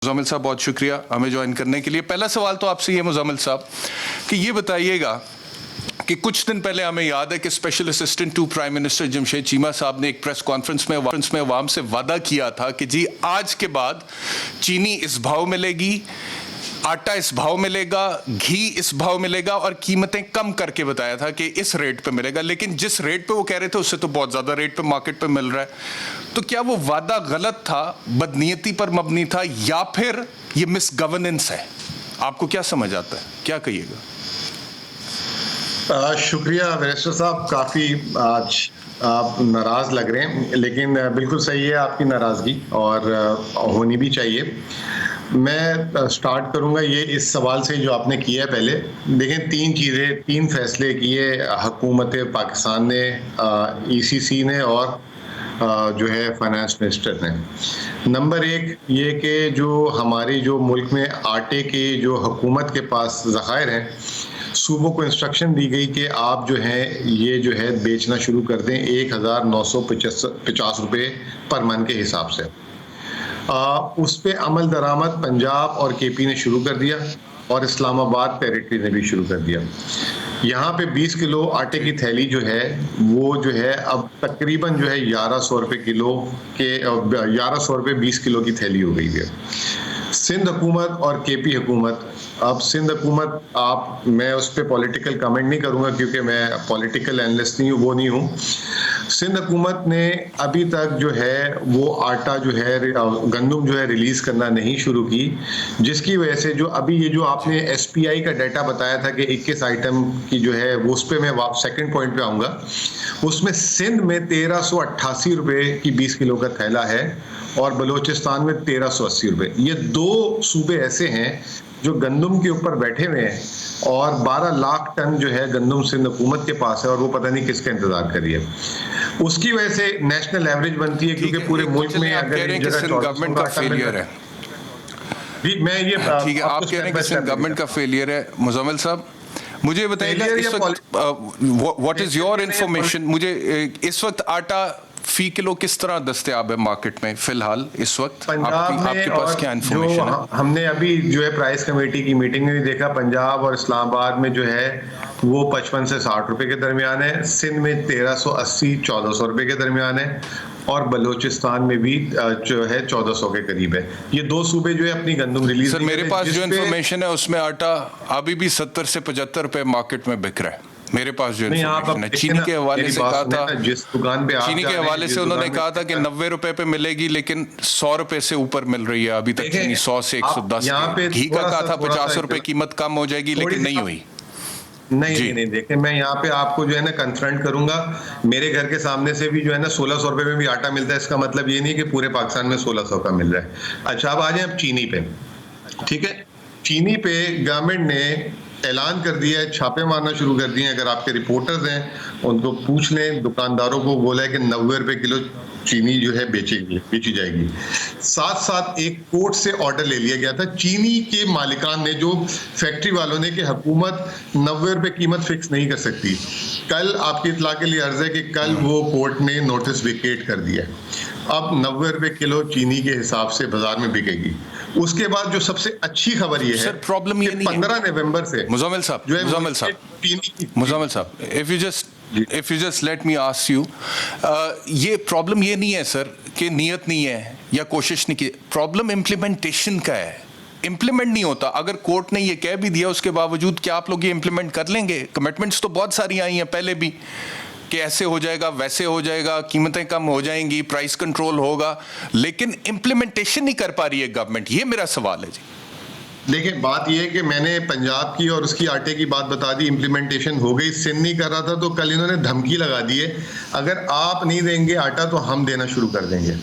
मुज़म्मिल साहब बहुत शुक्रिया हमें ज्वाइन करने के लिए। पहला सवाल तो आपसे ये मुज़म्मिल साहब कि ये बताइएगा कि कुछ दिन पहले हमें याद है कि special assistant to prime minister Jamshed Cheema साहब ने एक प्रेस कॉन्फ्रेंस में अवाम से वादा किया था कि जी आज के बाद चीनी इस भाव मिलेगी, आटा इस भाव मिलेगा, घी इस भाव मिलेगा और कीमतें कम करके बताया था कि इस रेट पे मिलेगा। लेकिन जिस रेट पे वो कह रहे थे उससे तो बहुत ज़्यादा रेट पे मार्केट पे मिल रहा है। तो क्या वो वादा गलत था, बदनीयती पर मबनी था, या फिर ये मिस गवर्नेंस है? आपको क्या समझ आता है, क्या कहिएगा? शुक्रिया बैरिस्टर साहब, काफ़ी आज आप नाराज़ लग रहे हैं, लेकिन बिल्कुल सही है आपकी नाराज़गी और होनी भी चाहिए। मैं स्टार्ट करूंगा ये इस सवाल से जो आपने किया है। पहले देखें, तीन फैसले किए हुकूमत पाकिस्तान ने, ईसीसी ने और जो है फाइनेंस मिनिस्टर ने। नंबर एक ये कि जो हमारी जो मुल्क में आटे के जो हुकूमत के पास ज़खायर हैं, सूबों को इंस्ट्रक्शन दी गई कि आप जो है ये जो है बेचना शुरू कर दें 1950 रुपये पर मन के हिसाब से। उस पे अमल दरामद पंजाब और केपी ने शुरू कर दिया और इस्लामाबाद टेरिटरी ने भी शुरू कर दिया। यहाँ पे 20 किलो आटे की थैली जो है वो जो है अब तकरीबन जो है 1100 रुपये किलो के 1100 रुपये 20 किलो की थैली हो गई है। सिंध हुकूमत और केपी हुकूमत, अब सिंध हुकूमत मैं उस पर पॉलिटिकल कमेंट नहीं करूँगा क्योंकि मैं पॉलिटिकल एनालिस्ट नहीं हूँ, वो नहीं हूँ। सिंध हुकूमत ने अभी तक जो है वो आटा जो है गंदम जो है रिलीज़ करना नहीं शुरू की, जिसकी वजह से जो अभी ये जो आपने एसपीआई का डाटा बताया था कि 21 आइटम की जो है वो, उस पर मैं सेकंड पॉइंट पे आऊँगा। उसमें सिंध में 1388 रुपये की 20 किलो का थैला है और बलूचिस्तान में 1380 रुपये। ये दो सूबे ऐसे हैं जो गंदम के ऊपर बैठे हुए हैं और 12 लाख टन जो है गंदम सिंध हुकूमत के पास है और वो पता नहीं किसका इंतजार कर रही है। उसकी वजह से नेशनल एवरेज बनती है क्योंकि पूरे मुल्क में अगर एक जगह गवर्नमेंट का फेलियर है, मैं ये ठीक है, आप कह रहे हैं कि सिंध गवर्नमेंट का फेलियर है। मुज़म्मिल साहब मुझे बताइएगा इस वक्त व्हाट इज योर इंफॉर्मेशन, मुझे इस वक्त आटा फी किलो किस तरह दस्तयाब है मार्केट में फिलहाल इस वक्त? आपके पास क्या इंफॉर्मेशन है? हमने अभी जो है प्राइस कमेटी की मीटिंग में भी देखा, पंजाब और इस्लामाबाद में जो है वो 55 से 60 रुपए के दरमियान है, सिंध में 1380-1400 रुपए के दरमियान है और बलूचिस्तान में भी जो है 1400 के करीब है। ये दो सूबे जो है अपनी गंदम रिलीज। सर मेरे पास जो इंफॉर्मेशन है उसमें आटा अभी भी 70 से 75 रुपए मार्केट में बिक रहा है। मेरे पास जो इंफॉर्मेशन है, चीनी के हवाले से कहा था, जिस दुकान पे चीनी के हवाले से उन्होंने कहा था कि 90 रुपए पे मिलेगी, लेकिन 100 रुपए से ऊपर मिल रही है अभी तक चीनी, 100 से 110। घी का कहा था 50 रुपए कीमत कम हो जाएगी, लेकिन नहीं हुई। नहीं देखें, मैं यहाँ पे आपको जो है ना कंफ्रंट करूंगा। मेरे घर के सामने से भी जो है ना 1600 रुपए में भी आटा मिलता है। इसका मतलब ये नहीं कि पूरे पाकिस्तान में 1600 का मिल रहा है। अच्छा, अब आ जाए अब चीनी पे। ठीक है, चीनी पे गवर्नमेंट ने ऐलान कर दिया है, छापे मारना शुरू कर दिए हैं। अगर आपके रिपोर्टर्स हैं उनको पूछ लें, दुकानदारों को बोला है कि 90 रुपए किलो चीनी जो है बेची जाएगी। साथ साथ एक कोर्ट से ऑर्डर ले लिया गया था चीनी के मालिकान ने, जो फैक्ट्री वालों ने, कि हुकूमत 90 रुपए कीमत फिक्स नहीं कर सकती। कल आपकी इतला के लिए अर्ज है कि कल वो कोर्ट ने नोटिस विकेट कर दिया। अब 90 रुपए किलो चीनी के हिसाब से बाजार में बिकेगी। उसके बाद जो सबसे अच्छी खबर ये है, प्रॉब्लम ये 15 नवंबर से मुज़म्मिल साहब, if you just let me ask you, ये प्रॉब्लम ये नहीं है सर कि नीयत नहीं है या कोशिश नहीं की, प्रॉब्लम इम्प्लीमेंटेशन का है। इम्प्लीमेंट नहीं होता। अगर कोर्ट ने ये कह भी दिया उसके बावजूद क्या आप लोग ये इम्प्लीमेंट कर लेंगे? कमिटमेंट्स तो बहुत सारी आई हैं पहले भी कि ऐसे हो जाएगा, वैसे हो जाएगा, कीमतें कम हो जाएंगी, प्राइस कंट्रोल होगा, लेकिन इम्प्लीमेंटेशन नहीं कर पा रही है गवर्नमेंट। ये मेरा सवाल है जी। देखिए, बात यह है कि मैंने पंजाब की और उसकी आटे की बात बता दी, इम्प्लीमेंटेशन हो गई। सिंध नहीं कर रहा था तो कल इन्होंने धमकी लगा दी है, अगर आप नहीं देंगे आटा तो हम देना शुरू कर देंगे।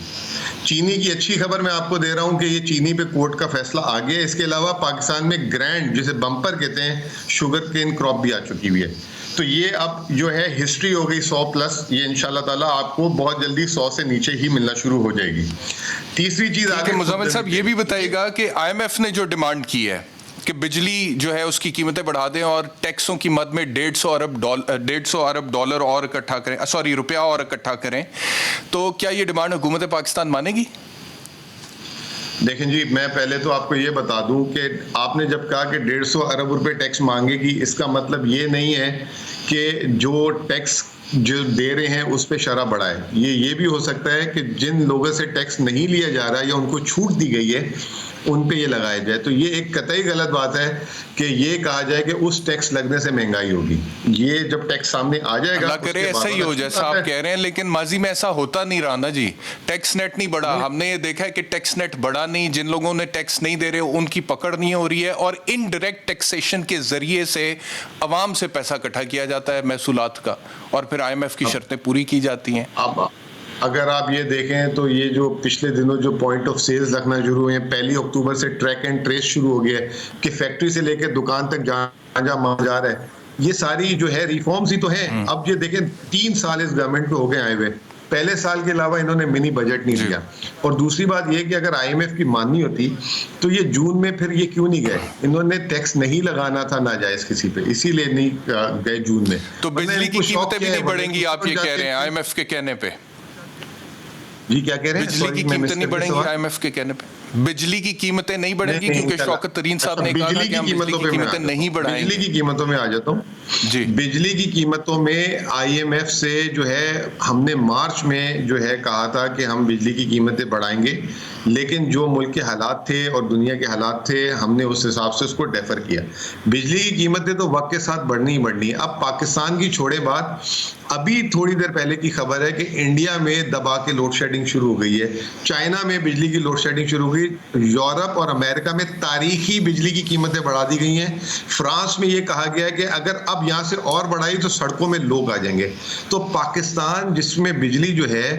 चीनी की अच्छी खबर मैं आपको दे रहा हूं कि ये चीनी पे कोर्ट का फैसला आ गया। इसके अलावा पाकिस्तान में ग्रैंड, जिसे बम्पर कहते हैं, शुगर केन क्रॉप भी आ चुकी हुई है। तो ये अब जो है हिस्ट्री हो गई 100+। ये इंशाल्लाह ताला आपको बहुत जल्दी 100 से नीचे ही मिलना शुरू हो जाएगी। तीसरी चीज आगे मुज़म्मिल साहब ये भी बताइएगा कि IMF ने जो डिमांड की है कि बिजली जो है उसकी कीमतें बढ़ा दें और टैक्सों की मद में 150 अरब डॉलर और इकट्ठा करें, सॉरी रुपया और इकट्ठा करें, तो क्या ये डिमांड हुकूमत पाकिस्तान मानेगी? देखें जी, मैं पहले तो आपको ये बता दूं कि आपने जब कहा कि 150 अरब रुपए टैक्स मांगेगी, इसका मतलब ये नहीं है कि जो टैक्स जो दे रहे हैं उस पे शरह बढ़ाए। ये भी हो सकता है कि जिन लोगों से टैक्स नहीं लिया जा रहा है या उनको छूट दी गई है उन पे ये लगाया जाए। तो ये एक कतई गलत बात है कि ये कहा जाए कि उस टैक्स लगने से महंगाई होगी। ये जब टैक्स सामने आ जाएगा, अल्लाह करे ऐसा ही हो जैसा आप कह रहे हैं, लेकिन माजी में ऐसा होता नहीं रहा ना जी। टैक्स नेट नहीं बढ़ा, हमने ये देखा है कि टैक्स नेट बढ़ा नहीं, जिन लोगों ने टैक्स नहीं दे रहे उनकी पकड़ नहीं हो रही है, और इनडायरेक्ट टैक्सेशन के जरिए से अवाम से पैसा इकट्ठा किया जाता है महसूलात का, और फिर IMF की शर्तें पूरी की जाती हैं। अब अगर आप ये देखें तो ये जो पिछले दिनों जो पॉइंट ऑफ सेल्स रखना शुरू हुए हैं, 1 अक्टूबर से ट्रैक एंड ट्रेस शुरू हो गया है कि फैक्ट्री से लेकर दुकान तक जहाँ माल जा रहा है, ये सारी जो है रिफॉर्म्स ही तो है। अब ये देखें 3 साल इस गवर्नमेंट को हो गए आए हुए, पहले साल के अलावा इन्होंने मिनी बजट नहीं दिया। और दूसरी बात ये कि अगर IMF की माननी होती तो ये जून में फिर ये क्यों नहीं गए? इन्होंने टैक्स नहीं लगाना था नाजायज किसी पे, इसीलिए नहीं गए जून में। तो बिजली की कीमतें भी नहीं बढ़ेंगी आप ये कह रहे हैं IMF के कहने पे? जी क्या कह रहे हैं? बिजली की कीमतें नहीं बढ़ेंगी IMF के कहने पे? बिजली की कीमतें नहीं बढ़ेंगी क्योंकि शौकत तरीन साहब ने कहा कि हम बिजली की कीमतें नहीं बढ़ाएंगे। बिजली की कीमतों में आ जाता हूँ जी। बिजली की कीमतों में IMF से जो है हमने मार्च में जो है कहा था कि हम बिजली की कीमतें बढ़ाएंगे, लेकिन जो मुल्क के हालात थे और दुनिया के हालात थे, हमने उस हिसाब से उसको डेफर किया। बिजली की कीमतें तो वक्त के साथ बढ़नी ही बढ़नी है। अब पाकिस्तान की छोड़े बात, अभी थोड़ी देर पहले की खबर है कि इंडिया में दबा के लोड शेडिंग शुरू हो गई है, चाइना में बिजली की लोड शेडिंग शुरू हो गई, यूरोप और अमेरिका में तारीखी बिजली की कीमतें बढ़ा दी गई हैं। फ्रांस में ये कहा गया है कि अगर अब यहाँ से और बढ़ाई तो सड़कों में लोग आ जाएंगे। तो पाकिस्तान जिसमें बिजली जो है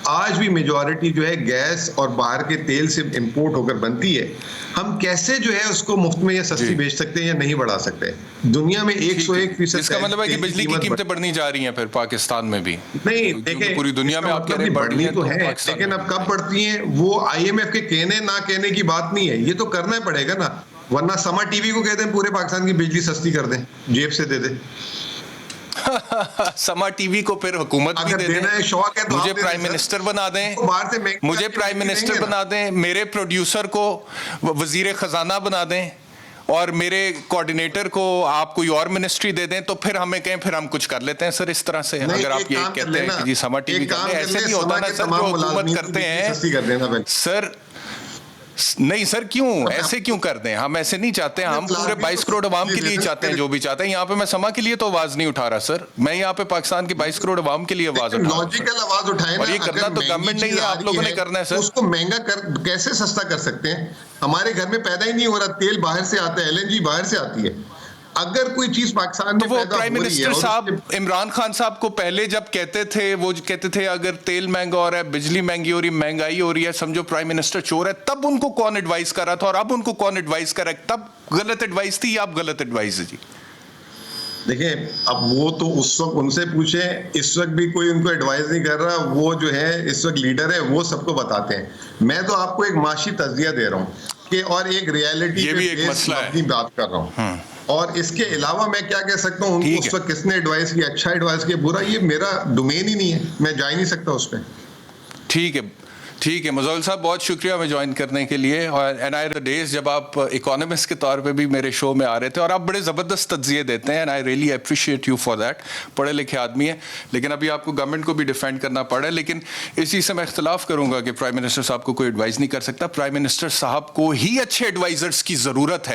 आज भी मेजॉरिटी जो है गैस और बाहर के तेल से इंपोर्ट होकर बनती है, हम कैसे जो है उसको मुफ्त में या सस्ती बेच सकते हैं या नहीं बढ़ा सकते? दुनिया में 101%। इसका मतलब है कि बिजली की कीमतें बढ़नी जा रही हैं फिर पाकिस्तान में भी? नहीं, देखें पूरी दुनिया में आप कह रहे हैं बढ़नी तो है, लेकिन अब कब बढ़ती हैं वो IMF के कहने ना कहने की बात नहीं है, ये तो करना ही पड़ेगा ना। वरना समा टीवी को कहते हैं पूरे पाकिस्तान की बिजली सस्ती कर दें, जेब से दे दे। समा टीवी को फिर हुकूमत भी दे दें, शौक है तो मुझे प्राइम मिनिस्टर बना दें, मुझे प्राइम मिनिस्टर बना दें, मेरे प्रोड्यूसर को वजीर खजाना बना दें, और मेरे कोऑर्डिनेटर को आप कोई और मिनिस्ट्री दे दें, तो फिर हमें कहें फिर हम कुछ कर लेते हैं सर इस तरह से। अगर आप ये कहते हैं कि जी समा टीवी कर ले, ऐसे नहीं होता ना सर, जो हुकूमत करते हैं सर। नहीं सर, क्यों ऐसे क्यों कर दें? हम ऐसे नहीं चाहते, हम पूरे 22 करोड़ अवाम के लिए चाहते हैं जो भी चाहते हैं। यहाँ पे मैं समा के लिए तो आवाज नहीं उठा रहा सर, मैं यहाँ पे पाकिस्तान के 22 करोड़ अवाम के लिए आवाज उठा रहा हूं। लॉजिकल आवाज उठाए, और ये करना तो गवर्नमेंट नहीं है, आप लोगों ने करना है सर। उसको महंगा कैसे सस्ता कर सकते हैं? हमारे घर में पैदा ही नहीं हो रहा, तेल बाहर से आता है, LNG बाहर से आती है। अगर कोई चीज पाकिस्तान में तो वो प्राइम मिनिस्टर साहब इमरान खान साहब को पहले जब कहते थे, वो कहते थे अगर तेल महंगा हो रहा है, बिजली महंगी हो रही है, महंगाई हो रही है, समझो प्राइम मिनिस्टर चोर है, तब उनको कौन एडवाइस कर रहा था? और अब उनको कौन एडवाइस कर रहा है? तब गलत एडवाइस थी या अब गलत एडवाइस है जी? देखिए, अब वो तो उस वक्त उनसे पूछे, इस वक्त भी कोई उनको एडवाइस नहीं कर रहा। वो जो है इस वक्त लीडर है, वो सबको बताते हैं। मैं तो आपको एक माशी तज़किया दे रहा हूँ कि और एक रियलिटी की बात कर रहा हूँ, और इसके अलावा मैं क्या कह सकता हूँ उनको उस वक्त किसने एडवाइस किया, अच्छा एडवाइस किया, बुरा, ये मेरा डोमेन ही नहीं है, मैं जा ही नहीं सकता उस पर। ठीक है, ठीक है मुज़फ़्फ़र साहब, बहुत शुक्रिया हमें ज्वाइन करने के लिए। और एंड आई डेज जब आप इकोनॉमिस्ट के तौर पे भी मेरे शो में आ रहे थे, और आप बड़े ज़बरदस्त तज्ज़िये देते हैं, and I really appreciate you for that. पढ़े लिखे आदमी है, लेकिन अभी आपको गवर्नमेंट को भी डिफेंड करना पड़ रहा है। लेकिन इसी से मैं इख्तलाफ करूँगा कि प्राइम मिनिस्टर साहब को कोई एडवाइस नहीं कर सकता। प्राइम मिनिस्टर साहब को ही अच्छे एडवाइज़र्स की ज़रूरत है।